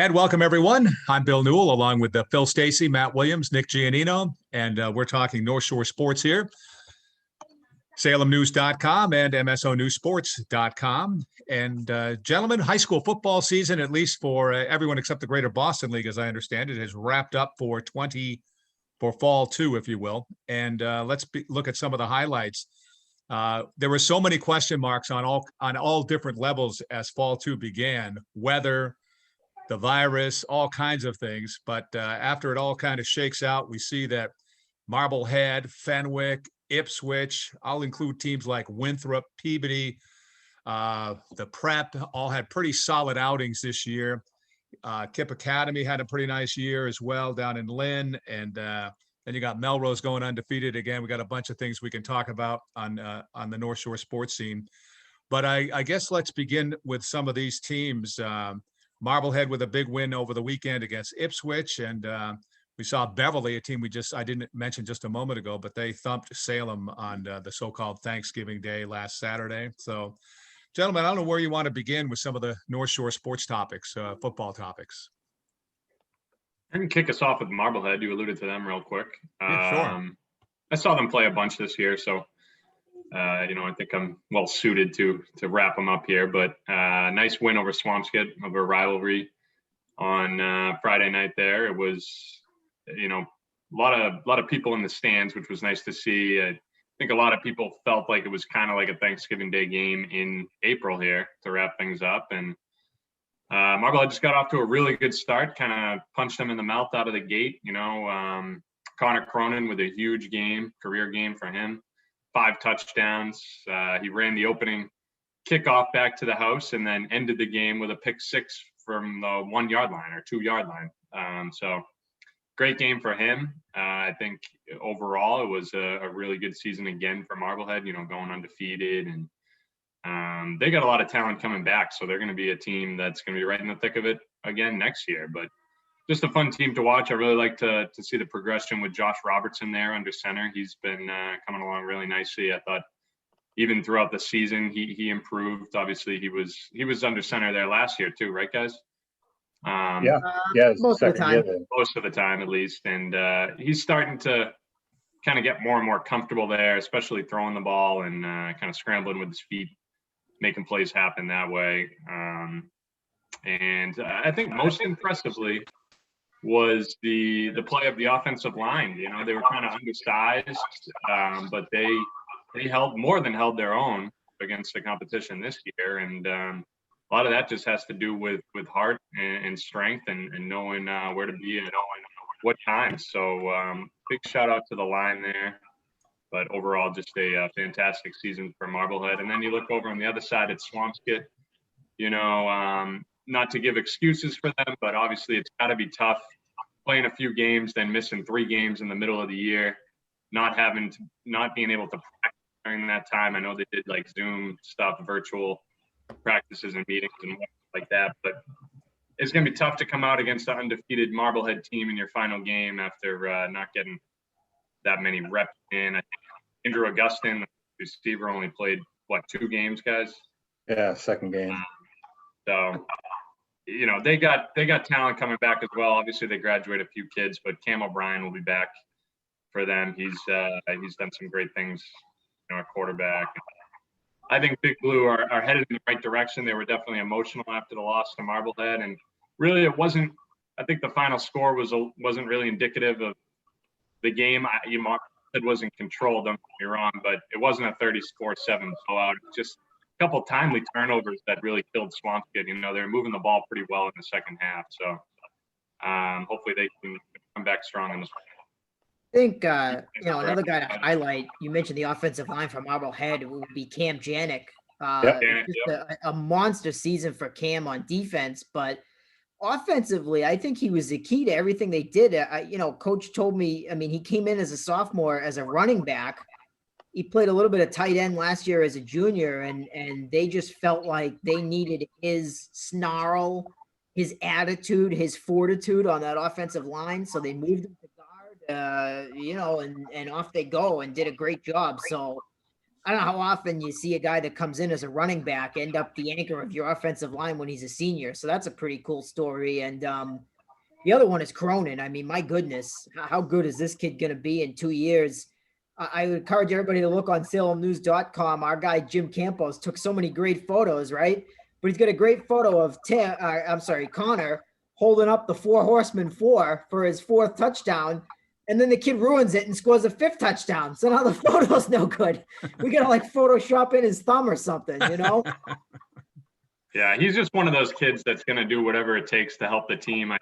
And welcome, everyone. I'm Bill Newell, along with Phil Stacy, Matt Williams, Nick Giannino, and we're talking North Shore sports here. SalemNews.com and MSONewsSports.com. And gentlemen, high school football season, at least for everyone except the Greater Boston League, as I understand it, has wrapped up for fall two, if you will. And let's look at some of the highlights. There were so many question marks on all different levels as fall two began: weather, the virus, all kinds of things. But after it all kind of shakes out, we see that Marblehead, Fenwick, Ipswich, I'll include teams like Winthrop, Peabody, the Prep, all had pretty solid outings this year. Kip Academy had a pretty nice year as well down in Lynn. And then you got Melrose going undefeated. Again, we got a bunch of things we can talk about on the North Shore sports scene. But I guess let's begin with some of these teams. Marblehead with a big win over the weekend against Ipswich, and we saw Beverly, a team I didn't mention just a moment ago, but they thumped Salem on the so-called Thanksgiving Day last Saturday. So, gentlemen, I don't know where you want to begin with some of the North Shore sports topics, football topips. I can kick us off with Marblehead. You alluded to them real quick. Yeah, sure. I saw them play a bunch this year, so I think I'm well suited to wrap them up here. But nice win over Swampscott, over a rivalry on Friday night. There, it was, a lot of people in the stands, which was nice to see. I think a lot of people felt like it was kind of like a Thanksgiving Day game in April here to wrap things up. And Marblehead just got off to a really good start, kind of punched them in the mouth out of the gate. Connor Cronin with a huge game, career game for him. 5 touchdowns. He ran the opening kickoff back to the house and then ended the game with a pick 6 from the 1 yard line or 2 yard line. So great game for him. I think overall it was a really good season again for Marblehead, going undefeated, and they got a lot of talent coming back. So they're going to be a team that's going to be right in the thick of it again next year. But just a fun team to watch. I really like to see the progression with Josh Robertson there under center. He's been coming along really nicely. I thought even throughout the season he improved. Obviously he was under center there last year too, right, guys? Most of the time. Most of the time, at least. And he's starting to kind of get more and more comfortable there, especially throwing the ball and kind of scrambling with his feet, making plays happen that way. And I think most impressively was the play of the offensive line. They were kind of undersized, but they held their own against the competition this year. And a lot of that just has to do with heart and strength and knowing where to be and knowing what time. So big shout out to the line there. But overall, just a fantastic season for Marblehead. And then you look over on the other side at Swampscott, not to give excuses for them, but obviously it's got to be tough playing a few games, then missing 3 games in the middle of the year, not being able to practice during that time. I know they did like Zoom stuff, virtual practices and meetings and like that, but it's going to be tough to come out against the undefeated Marblehead team in your final game after not getting that many reps in. I think Andrew Augustin, the receiver, only played 2 games, guys? Yeah, second game. So, they got talent coming back as well. Obviously, they graduate a few kids, but Cam O'Brien will be back for them. He's done some great things, at quarterback. I think Big Blue are headed in the right direction. They were definitely emotional after the loss to Marblehead, and really it wasn't. I think the final score wasn't really indicative of the game. Marblehead was in control. Don't get me wrong, but it wasn't a 30-7 blowout. Just couple timely turnovers that really killed Swampscott. They were moving the ball pretty well in the second half. So hopefully they can come back strong in this one. I think, another guy to highlight, you mentioned the offensive line for Marblehead would be Cam Yannick. A monster season for Cam on defense, but offensively, I think he was the key to everything they did. Coach told me, he came in as a sophomore as a running back. He played a little bit of tight end last year as a junior, and they just felt like they needed his snarl, his attitude, his fortitude on that offensive line. So they moved him to guard, and off they go and did a great job. So I don't know how often you see a guy that comes in as a running back end up the anchor of your offensive line when he's a senior. So that's a pretty cool story. And the other one is Cronin. I mean, my goodness, how good is this kid going to be in 2 years? I would encourage everybody to look on salemnews.com. Our guy, Jim Campos, took so many great photos, right? But he's got a great photo of Connor holding up the 4 horsemen 4 for his 4th touchdown. And then the kid ruins it and scores a 5th touchdown. So now the photo's no good. We got to like Photoshop in his thumb or something, you know? Yeah, he's just one of those kids that's going to do whatever it takes to help the team.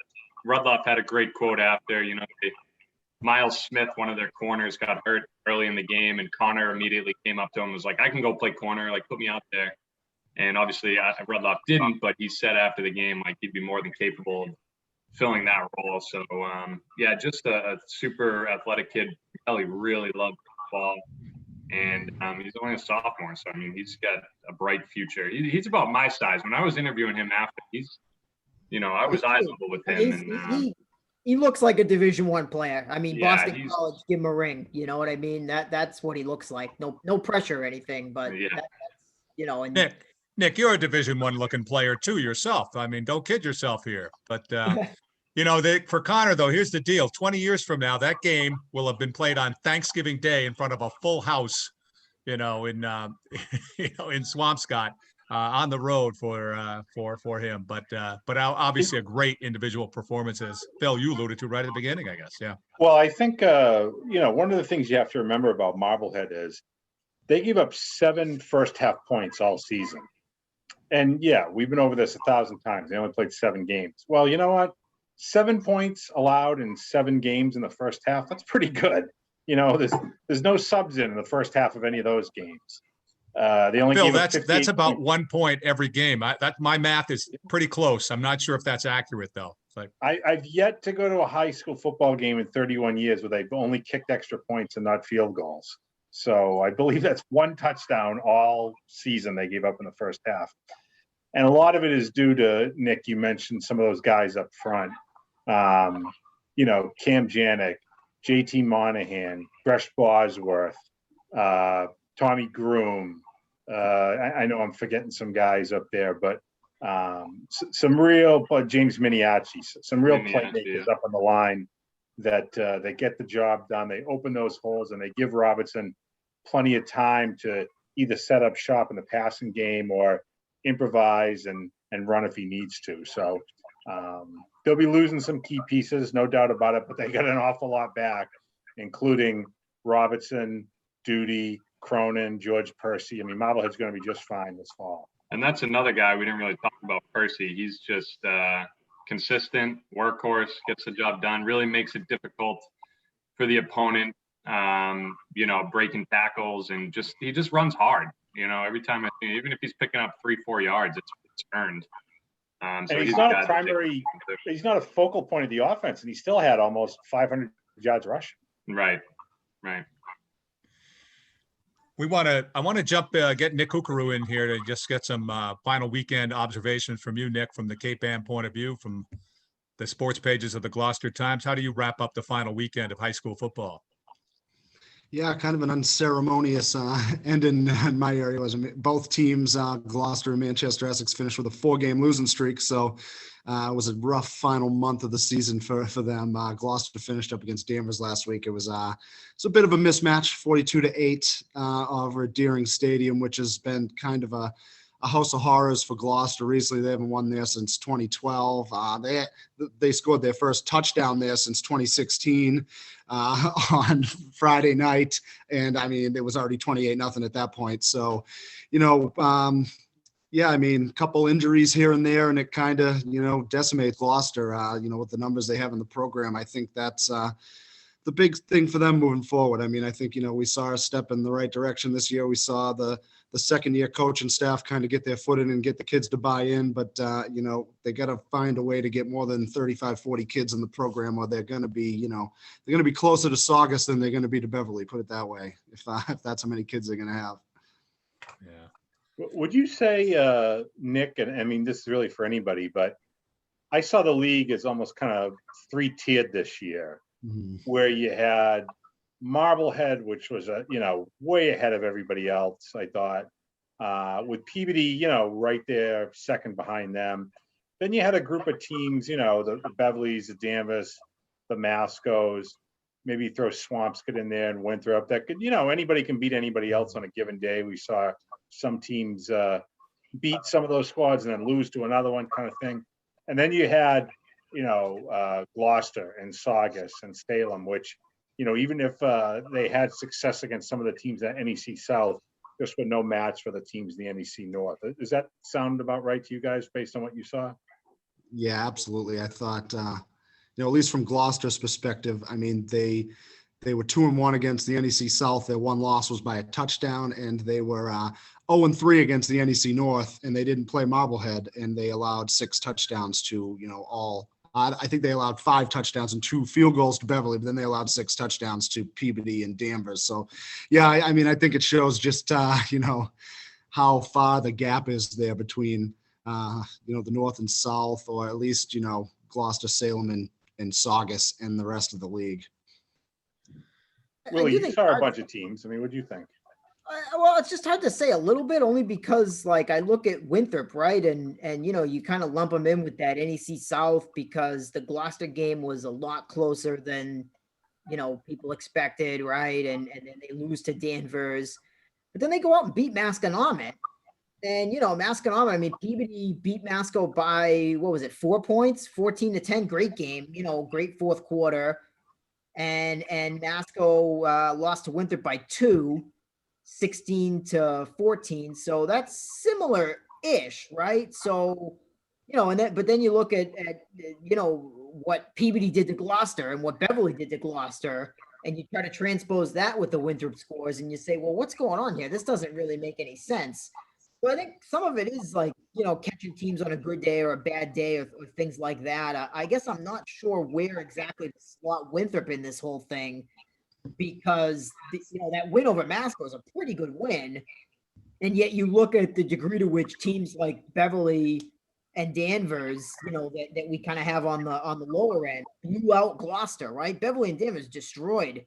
Rudloff had a great quote after, Miles Smith, one of their corners, got hurt early in the game, and Connor immediately came up to him and was like, I can go play corner, like, put me out there. And obviously Rudloff didn't, but he said after the game, like, he'd be more than capable of filling that role. So, just a super athletic kid. Kelly really loved football. And he's only a sophomore. So, I mean, he's got a bright future. He's about my size. When I was interviewing him after, I was eye level with him. He looks like a Division I player. I mean, yeah, Boston College, give him a ring. You know what I mean? That's what he looks like. No pressure or anything, but and Nick, you're a Division I looking player too yourself. I mean, don't kid yourself here. But for Connor though, here's the deal: 20 years from now, that game will have been played on Thanksgiving Day in front of a full house, in Swampscott. On the road for him, but obviously a great individual performances. Phil, you alluded to right at the beginning, I guess. Yeah. Well, I think one of the things you have to remember about Marblehead is they gave up 7 first-half points all season, and yeah, we've been over this 1,000 times. They only played 7 games. Well, you know what? 7 points allowed in 7 games in the first half. That's pretty good. There's no subs in the first half of any of those games. They only Phil, that's about 1 point every game. My math is pretty close. I'm not sure if that's accurate though. I've yet to go to a high school football game in 31 years where they've only kicked extra points and not field goals. So I believe that's 1 touchdown all season they gave up in the first half. And a lot of it is due to, Nick, you mentioned some of those guys up front. Cam Yannick, JT Monahan, Gresh Bosworth, Tommy Groom. I know I'm forgetting some guys up there, but some real James Miniacci, some real playmakers up on the line that they get the job done. They open those holes and they give Robertson plenty of time to either set up shop in the passing game or improvise and run if he needs to. So they'll be losing some key pieces, no doubt about it, but they got an awful lot back, including Robertson, Duty, Cronin, George Percy. I mean, Marblehead's going to be just fine this fall. And that's another guy we didn't really talk about, Percy. He's just consistent, workhorse, gets the job done, really makes it difficult for the opponent, breaking tackles, and he just runs hard. Every time I see, even if he's picking up 3-4 yards, it's earned. So he's not he's not a focal point of the offense, and he still had almost 500 yards rushing. Right. I want to jump, get Nick Kukuru in here to just get some final weekend observations from you, Nick, from the Cape Ann point of view, from the sports pages of the Gloucester Times. How do you wrap up the final weekend of high school football? Yeah, kind of an unceremonious end in my area. Both teams, Gloucester and Manchester Essex, finished with a 4-game losing streak. So it was a rough final month of the season for them. Gloucester finished up against Danvers last week. It was a bit of a mismatch, 42-8 over at Deering Stadium, which has been kind of a house of horrors for Gloucester recently. They haven't won there since 2012. They scored their first touchdown there since 2016 on Friday night. And I mean, it was already 28-0 at that point. So, a couple injuries here and there, and it kind of, decimates Gloucester, with the numbers they have in the program. I think that's the big thing for them moving forward. I mean, I think, we saw a step in the right direction this year. We saw the second-year coach and staff kind of get their foot in and get the kids to buy in, but, they got to find a way to get more than 35, 40 kids in the program, or they're going to be, they're going to be closer to Saugus than they're going to be to Beverly, put it that way, if that's how many kids they're going to have. Yeah. Would you say, Nick, and I mean, this is really for anybody, but I saw the league as almost kind of 3-tiered this year, where you had Marblehead, which was way ahead of everybody else, I thought. With Peabody, right there, second behind them. Then you had a group of teams, the Beverlys, the Danvers, the Mascos, maybe throw Swampscott in there and Winthrop. That could, anybody can beat anybody else on a given day. We saw some teams beat some of those squads and then lose to another one, kind of thing. And then you had, Gloucester and Saugus and Salem, which, even if they had success against some of the teams at NEC South, just were no match for the teams in the NEC North. Does that sound about right to you guys based on what you saw? Yeah, absolutely. I thought, at least from Gloucester's perspective, I mean, they were 2-1 against the NEC South. Their one loss was by a touchdown, and they were 0-3 against the NEC North, and they didn't play Marblehead, and they allowed 6 touchdowns to, I think they allowed 5 touchdowns and 2 field goals to Beverly, but then they allowed 6 touchdowns to Peabody and Danvers. So, yeah, I mean, I think it shows just, how far the gap is there between, the North and South, or at least, Gloucester, Salem, and Saugus and the rest of the league. Willie, you saw a bunch of teams. I mean, what do you think? Well, it's just hard to say a little bit, only because I look at Winthrop, right? And you kind of lump them in with that NEC South because the Gloucester game was a lot closer than, people expected, right? And then they lose to Danvers, but then they go out and beat Masconomet. And, Masconomet, I mean, Peabody beat Masco by, 4 points, 14-10, great game, great fourth quarter. And Masco lost to Winthrop by 2. 16-14. So that's similar-ish, right? So, but then you look at what Peabody did to Gloucester and what Beverly did to Gloucester, and you try to transpose that with the Winthrop scores, and you say, well, what's going on here? This doesn't really make any sense. So I think some of it is catching teams on a good day or a bad day or things like that. I guess I'm not sure where exactly to slot Winthrop in this whole thing, because that win over Masco is a pretty good win, and yet you look at the degree to which teams like Beverly and Danvers, that we kind of have on the lower end, blew out Gloucester, right? Beverly and Danvers destroyed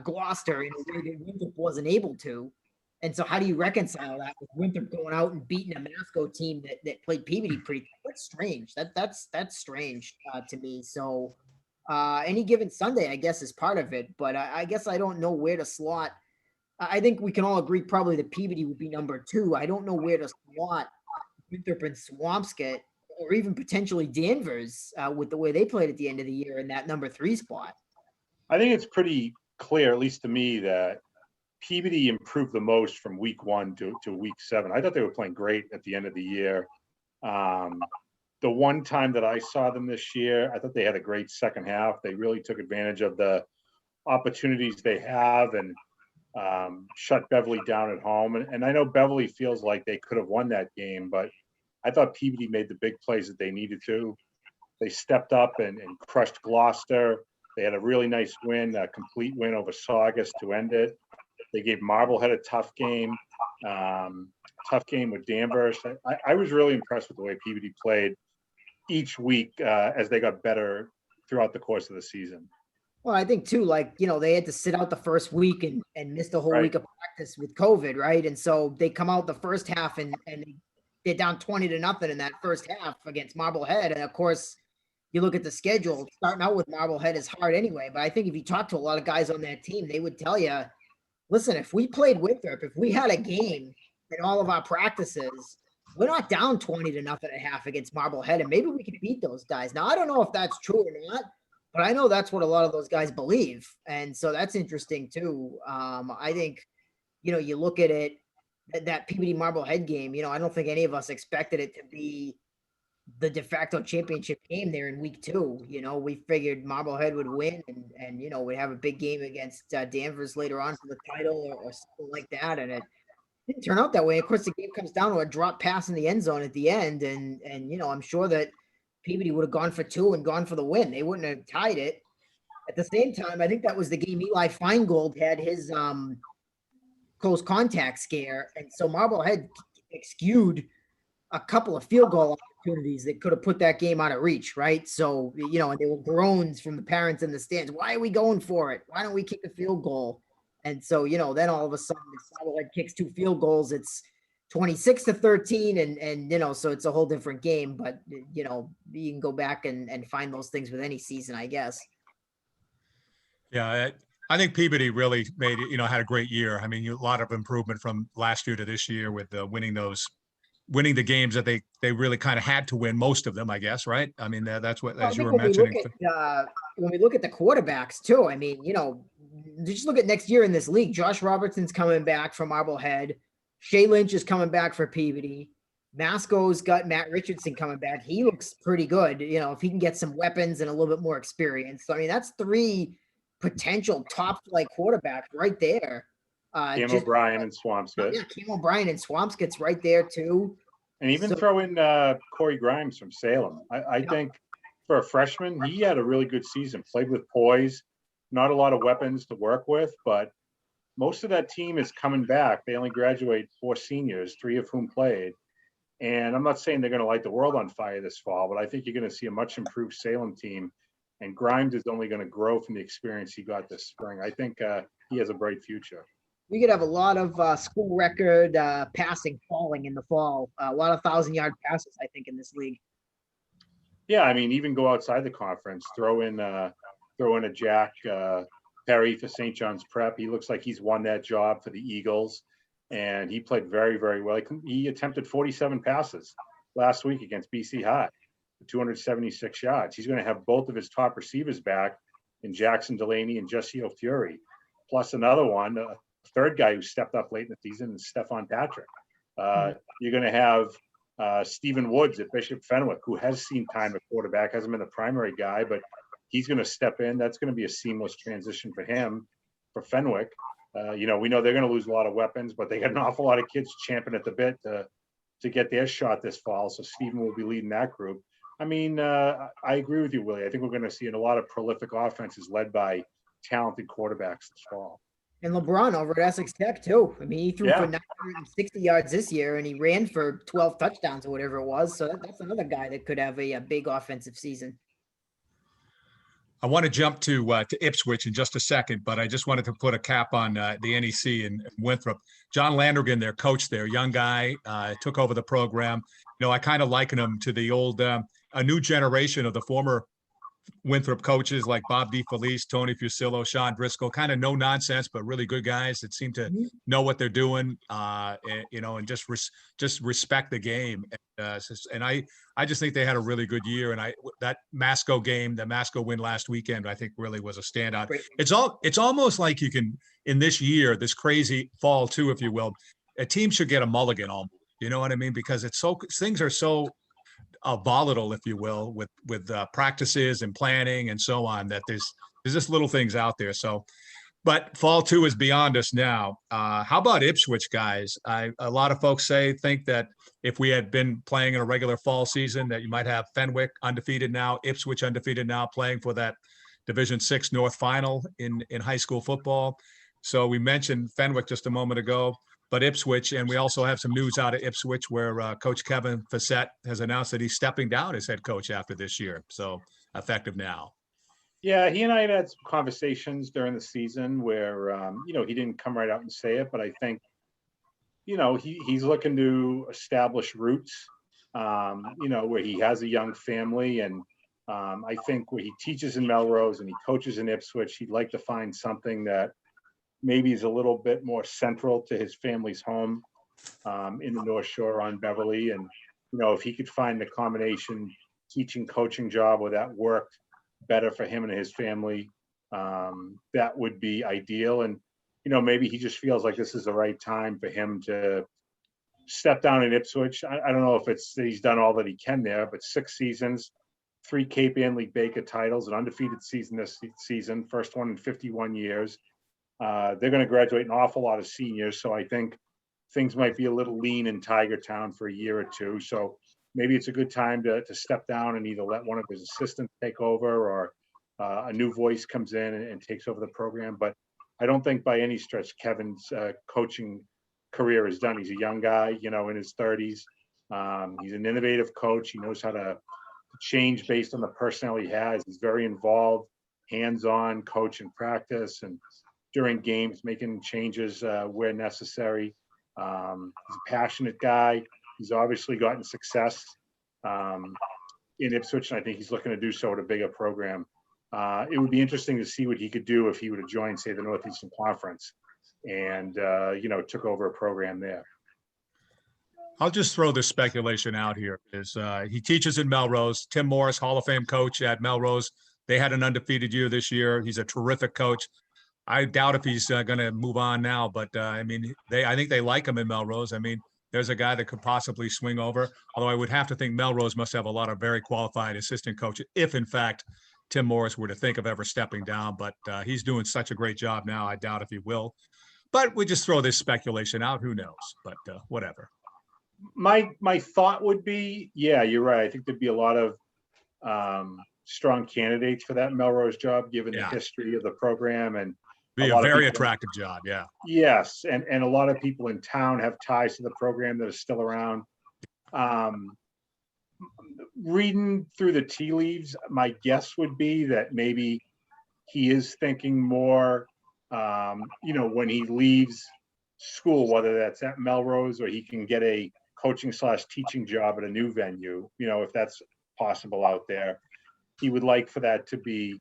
Gloucester in a way that Winthrop wasn't able to, and so how do you reconcile that with Winthrop going out and beating a Masco team that played Peabody pretty? That's strange. That's strange to me. So. Any given Sunday, I guess, is part of it, but I guess I don't know where to slot. I think we can all agree probably that Peabody would be number 2. I don't know where to slot Winthrop and Swampscott, or even potentially Danvers with the way they played at the end of the year in that number 3 spot. I think it's pretty clear, at least to me, that Peabody improved the most from week 1 to week 7. I thought they were playing great at the end of the year. The one time that I saw them this year, I thought they had a great second half. They really took advantage of the opportunities they have and shut Beverly down at home. And I know Beverly feels like they could have won that game, but I thought Peabody made the big plays that they needed to. They stepped up and crushed Gloucester. They had a really nice win, a complete win over Saugus to end it. They gave Marblehead a tough game with Danvers. I was really impressed with the way Peabody played each week as they got better throughout the course of the season. Well, I think too, they had to sit out the first week and missed a whole week of practice with COVID, right? And so they come out the first half and they're down 20-0 in that first half against Marblehead. And of course, you look at the schedule, starting out with Marblehead is hard anyway. But I think if you talk to a lot of guys on that team, they would tell you, listen, if we played Winthrop, if we had a game in all of our practices, we're not down 20-0 at half against Marblehead, and maybe we can beat those guys. Now, I don't know if that's true or not, but I know that's what a lot of those guys believe. And so that's interesting too. I think, you look at it, that Peabody Marblehead game, I don't think any of us expected it to be the de facto championship game there in week 2. We figured Marblehead would win and we'd have a big game against Danvers later on for the title or something like that. And it didn't turn out that way. Of course, the game comes down to a drop pass in the end zone at the end. And I'm sure that Peabody would have gone for 2 and gone for the win. They wouldn't have tied it. At the same time, I think that was the game Eli Feingold had his close contact scare. And so Marblehead skewed a couple of field goal opportunities that could have put that game out of reach, right? So, and there were groans from the parents in the stands. Why are we going for it? Why don't we kick a field goal? And so, then all of a sudden, if Marblehead kicks 2 field goals, it's 26-13, and so it's a whole different game. But you can go back and find those things with any season, I guess. Yeah, I think Peabody really made it, had a great year. I mean, a lot of improvement from last year to this year with winning the games that they really kind of had to win, most of them, I guess, right? I mean, that's what, as you were mentioning. When we look at the quarterbacks too, I mean, just look at next year in this league. Josh Robertson's coming back from Marblehead. Shea Lynch is coming back for Peabody. Masco's got Matt Richardson coming back. He looks pretty good, if he can get some weapons and a little bit more experience. So, I mean, that's 3 potential top flight quarterbacks right there. Cam O'Brien and Swampscott. Yeah, Cam O'Brien and Swampscott's right there too. And even throw in Corey Grimes from Salem. I think for a freshman, he had a really good season. Played with poise, not a lot of weapons to work with, but most of that team is coming back. They only graduate 4 seniors, 3 of whom played. And I'm not saying they're going to light the world on fire this fall, but I think you're going to see a much improved Salem team. And Grimes is only going to grow from the experience he got this spring. I think he has a bright future. We could have a lot of school record passing falling in the fall. A lot of 1,000-yard passes, I think, in this league. Yeah, I mean, even go outside the conference. Throw in a Jack Perry for St. John's Prep. He looks like he's won that job for the Eagles, and he played very, very well. He attempted 47 passes last week against BC High. 276 yards. He's going to have both of his top receivers back in Jackson Delaney and Jesse O'Fury, plus another one, a third guy who stepped up late in the season, is Stefan Patrick. You're going to have Stephen Woods at Bishop Fenwick, who has seen time at quarterback, hasn't been the primary guy, but he's going to step in. That's going to be a seamless transition for him, for Fenwick. We know they're going to lose a lot of weapons, but they got an awful lot of kids champing at the bit to get their shot this fall. So Stephen will be leading that group. I mean, I agree with you, Willie. I think we're going to see a lot of prolific offenses led by talented quarterbacks this fall. And LeBron over at Essex Tech, too. I mean, he threw for 960 yards this year, and he ran for 12 touchdowns or whatever it was. So that's another guy that could have a big offensive season. I want to jump to Ipswich in just a second, but I just wanted to put a cap on the NEC and Winthrop. John Landrigan, their coach there, young guy, took over the program. I kind of liken him to the old, a new generation of the former Winthrop coaches like Bob DeFelice, Tony Fusillo, Sean Driscoll, kind of no nonsense, but really good guys that seem to know what they're doing, and just respect the game. And I just think they had a really good year. And that Masco game, the Masco win last weekend, I think really was a standout. Great. It's almost like you can, in this year, this crazy fall too, if you will, a team should get a mulligan almost. You know what I mean? Because things are so volatile, if you will, with practices and planning and so on, that there's just little things out there. So, but fall 2 is beyond us now. How about Ipswich, guys? A lot of folks think that if we had been playing in a regular fall season, that you might have Fenwick undefeated now, Ipswich undefeated now, playing for that Division 6 North final in high school football. So we mentioned Fenwick just a moment ago, but Ipswich, and we also have some news out of Ipswich where Coach Kevin Facet has announced that he's stepping down as head coach after this year. So effective now. Yeah, he and I had some conversations during the season where, he didn't come right out and say it, but I think, he's looking to establish roots, where he has a young family. And I think where he teaches in Melrose and he coaches in Ipswich, he'd like to find something that maybe is a little bit more central to his family's home in the North Shore on Beverly. And, if he could find the combination teaching, coaching job where that worked better for him and his family, that would be ideal. And, maybe he just feels like this is the right time for him to step down in Ipswich. I don't know if it's that he's done all that he can there, but 6 seasons, 3 Cape Ann League Baker titles, an undefeated season this season, first one in 51 years. They're going to graduate an awful lot of seniors. So I think things might be a little lean in Tiger Town for a year or two. So maybe it's a good time to step down and either let one of his assistants take over or a new voice comes in and takes over the program. But I don't think by any stretch Kevin's coaching career is done. He's a young guy, in his 30s. He's an innovative coach. He knows how to change based on the personnel he has. He's very involved, hands-on coach in practice and during games, making changes where necessary. He's a passionate guy. He's obviously gotten success in Ipswich, and I think he's looking to do so at a bigger program. It would be interesting to see what he could do if he would have joined, say, the Northeastern Conference and, took over a program there. I'll just throw this speculation out here. He teaches in Melrose. Tim Morris, Hall of Fame coach at Melrose. They had an undefeated year this year. He's a terrific coach. I doubt if he's going to move on now, but I think they like him in Melrose. I mean, there's a guy that could possibly swing over, although I would have to think Melrose must have a lot of very qualified assistant coaches if, in fact, Tim Morris were to think of ever stepping down. But he's doing such a great job now. I doubt if he will. But we just throw this speculation out. Who knows? But whatever. My thought would be, yeah, you're right. I think there'd be a lot of strong candidates for that Melrose job, given the history of the program and be a very attractive job. Yeah. Yes. And a lot of people in town have ties to the program that are still around. Reading through the tea leaves, my guess would be that maybe he is thinking more, when he leaves school, whether that's at Melrose or he can get a coaching/teaching job at a new venue, if that's possible out there. He would like for that to be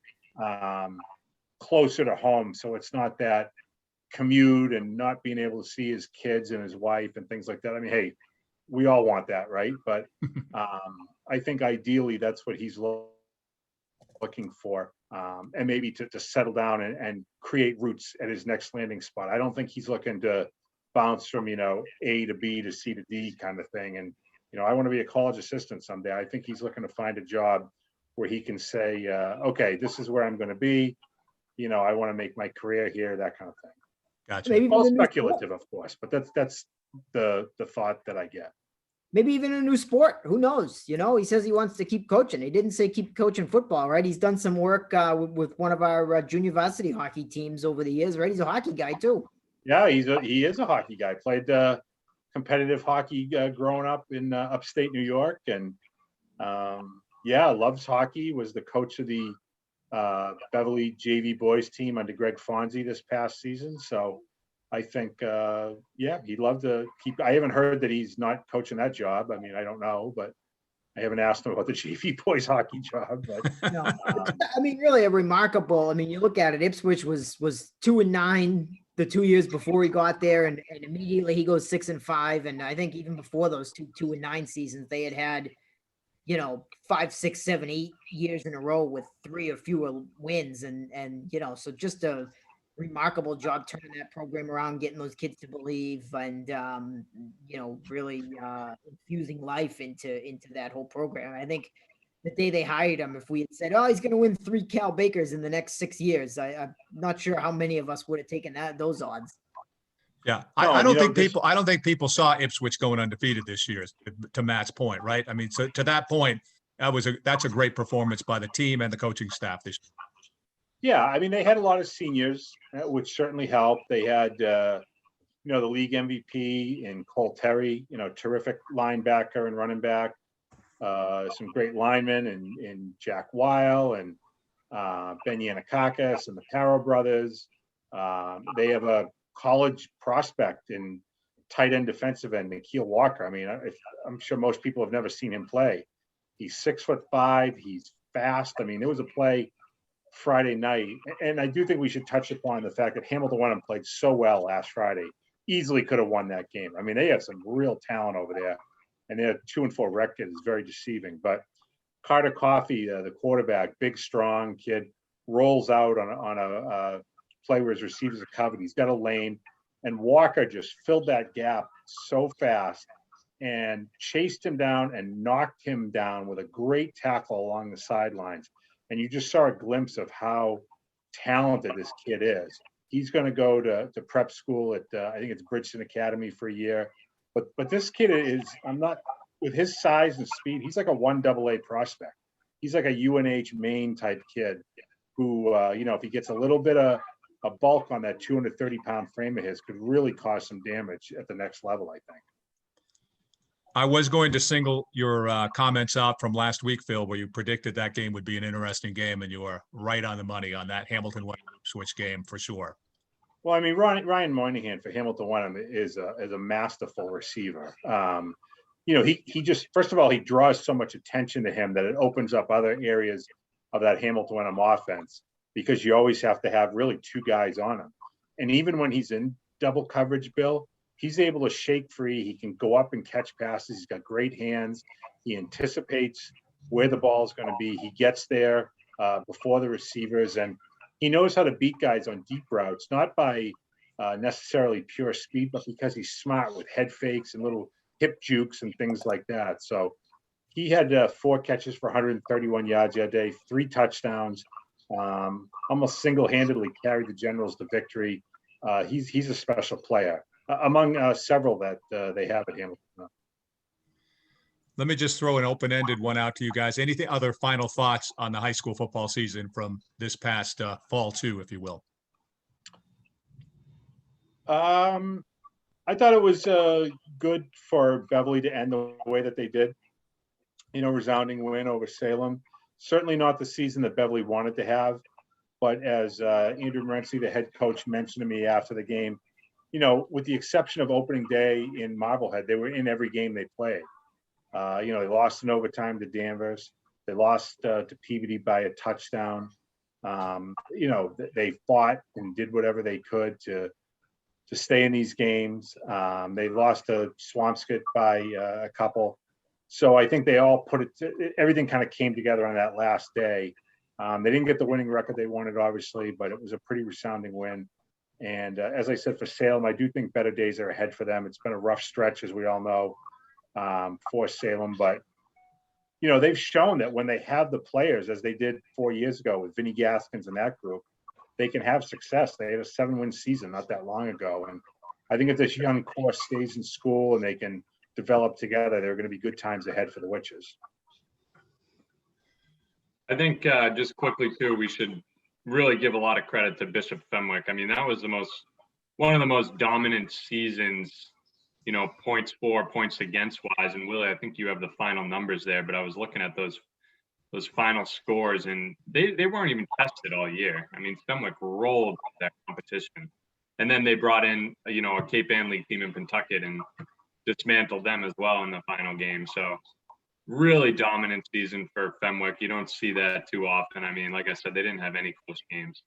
closer to home, so it's not that commute and not being able to see his kids and his wife and things like that. I mean, hey, we all want that, right? But I think ideally that's what he's looking for, and maybe to settle down and create roots at his next landing spot. I don't think he's looking to bounce from A to B to C to D kind of thing. And I want to be a college assistant someday. I think he's looking to find a job where he can say, okay, this is where I'm going to be. I want to make my career here, that kind of thing. Gotcha. Maybe All speculative, of course, but that's the thought that I get. Maybe even a new sport. Who knows? He says he wants to keep coaching. He didn't say keep coaching football, right? He's done some work with one of our junior varsity hockey teams over the years, right? He's a hockey guy too. Yeah, he is a hockey guy. Played competitive hockey growing up in upstate New York, and loves hockey. Was the coach of the Beverly JV boys team under Greg Fonzie this past season. So I think, he'd love to keep. I haven't heard that he's not coaching that job. I mean, I don't know, but I haven't asked him about the JV boys hockey job. But No, really a remarkable. I mean, you look at it. Ipswich was 2-9 the 2 years before he got there, and immediately he goes 6-5. And I think even before those 2-9 seasons, they had 5, 6, 7, 8 years in a row with 3 or fewer wins. And so just a remarkable job turning that program around, getting those kids to believe, and really infusing life into that whole program. I think the day they hired him, if we had said, he's going to win 3 Cal Bakers in the next 6 years, I'm not sure how many of us would have taken those odds. Yeah, I don't think people saw Ipswich going undefeated this year. To Matt's point, right? I mean, so to that point, that's a great performance by the team and the coaching staff this year. Yeah, I mean, they had a lot of seniors, which certainly helped. They had, the league MVP in Cole Terry, terrific linebacker and running back, some great linemen in Jack Weil and Ben Yannick and the Paro brothers. They have a college prospect in tight end defensive end, Nikhil Walker. I mean, I'm sure most people have never seen him play. He's 6'5". He's fast. I mean, there was a play Friday night, and I do think we should touch upon the fact that Hamilton Wenham played so well last Friday, easily could have won that game. I mean, they have some real talent over there, and their 2-4 record is very deceiving. But Carter Coffey, the quarterback, big, strong kid, rolls out on a play where his receivers are covered. He's got a lane, and Walker just filled that gap so fast and chased him down and knocked him down with a great tackle along the sidelines. And you just saw a glimpse of how talented this kid is. He's going to go to prep school at, I think it's Bridgeton Academy for a year. But this kid is, with his size and speed, he's like a 1AA prospect. He's like a UNH Maine type kid who, if he gets a little bit of a bulk on that 230-pound frame of his, could really cause some damage at the next level, I think. I was going to single your comments out from last week, Phil, where you predicted that game would be an interesting game, and you were right on the money on that Hamilton Ipswich game for sure. Well, I mean, Ryan Moynihan for Hamilton Wenham is a masterful receiver. He just, first of all, he draws so much attention to him that it opens up other areas of that Hamilton Wenham offense, because you always have to have really two guys on him. And even when he's in double coverage, Bill, he's able to shake free. He can go up and catch passes. He's got great hands. He anticipates where the ball is going to be. He gets there before the receivers, and he knows how to beat guys on deep routes, not by necessarily pure speed, but because he's smart with head fakes and little hip jukes and things like that. So he had 4 catches for 131 yards the other day, 3 touchdowns, almost single-handedly carried the Generals to victory. He's a special player among several that they have at Hamilton. Let me just throw an open-ended one out to you guys. Anything other final thoughts on the high school football season from this past fall too, if you will? I thought it was good for Beverly to end the way that they did. Resounding win over Salem. Certainly not the season that Beverly wanted to have, but as Andrew Morency, the head coach, mentioned to me after the game, with the exception of opening day in Marblehead, they were in every game they played. They lost in overtime to Danvers. They lost to Peabody by a touchdown. They fought and did whatever they could to stay in these games. They lost to Swampscott by a couple. So I think they all everything kind of came together on that last day. They didn't get the winning record they wanted, obviously, but it was a pretty resounding win. And as I said, for Salem, I do think better days are ahead for them. It's been a rough stretch, as we all know, for Salem. But, they've shown that when they have the players, as they did 4 years ago with Vinny Gaskins and that group, they can have success. They had a 7-win season not that long ago. And I think if this young core stays in school and they can develop together, there are going to be good times ahead for the Witches. I think just quickly too, we should really give a lot of credit to Bishop Fenwick. I mean, that was one of the most dominant seasons, points for, points against wise. And Willie, I think you have the final numbers there, but I was looking at those final scores, and they weren't even tested all year. I mean, Fenwick rolled that competition, and then they brought in a Cape Ann League team in Pentucket and dismantled them as well in the final game. So really dominant season for Fenwick. You don't see that too often. I mean, like I said, they didn't have any close games.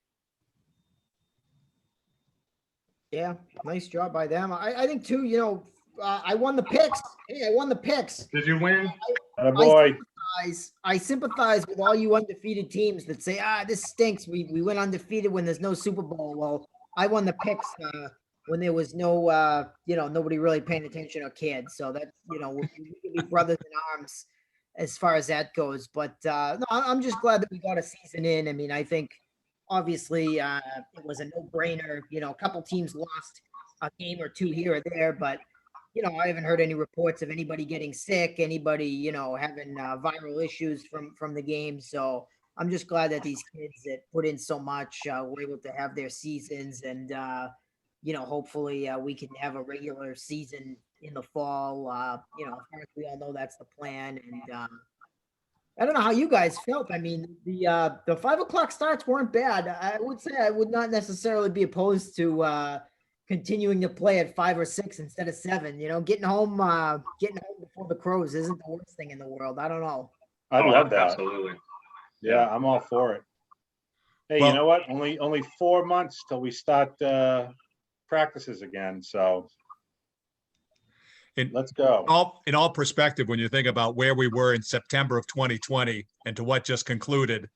Yeah, nice job by them. I think too, I won the picks. Hey, I won the picks. Did you win? I sympathize with all you undefeated teams that say, this stinks. We went undefeated when there's no Super Bowl. Well, I won the picks when there was no, nobody really paying attention or cared. So that, we can be brothers in arms as far as that goes. But no, I'm just glad that we got a season in. I mean, I think obviously it was a no-brainer. A couple teams lost a game or two here or there, but I haven't heard any reports of anybody getting sick, anybody, having viral issues from the game. So I'm just glad that these kids that put in so much were able to have their seasons, and hopefully we can have a regular season in the fall. We all know that's the plan, and I don't know how you guys felt. I mean, the 5 o'clock starts weren't bad. I would say I would not necessarily be opposed to continuing to play at 5 or 6 instead of 7. Getting home before the Crows isn't the worst thing in the world. I don't know. I love that. Absolutely. Yeah, I'm all for it. Hey, you know what? Only 4 months till we start practices again. So let's go. In all perspective, when you think about where we were in September of 2020 and to what just concluded,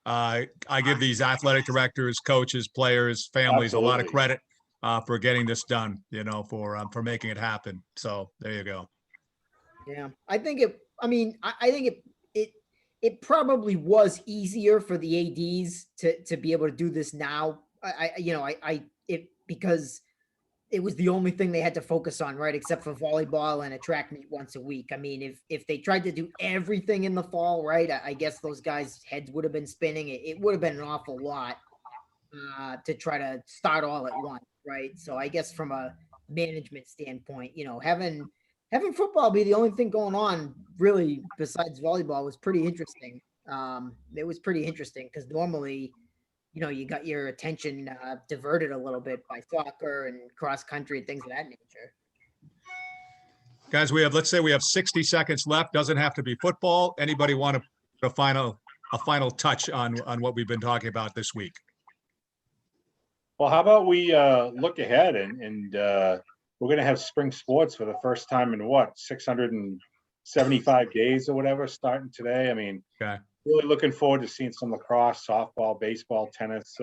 I give these athletic directors, coaches, players, families a lot of credit for getting this done, for making it happen. So there you go. Yeah, I think it probably was easier for the ADs to be able to do this now. Because it was the only thing they had to focus on, right? Except for volleyball and a track meet once a week. I mean, if they tried to do everything in the fall, right? I guess those guys' heads would have been spinning. It would have been an awful lot to try to start all at once, right? So I guess from a management standpoint, having having football be the only thing going on really besides volleyball was pretty interesting. It was pretty interesting because normally, you got your attention diverted a little bit by soccer and cross country and things of that nature. Guys, let's say we have 60 seconds left. Doesn't have to be football. Anybody want to put a final touch on what we've been talking about this week? Well, how about we look ahead and we're going to have spring sports for the first time in 675 days or whatever, starting today. I mean, okay. Really looking forward to seeing some lacrosse, softball, baseball, tennis.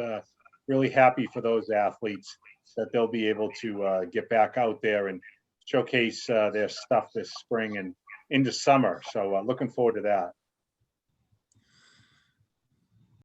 Really happy for those athletes that they'll be able to get back out there and showcase their stuff this spring and into summer. So looking forward to that.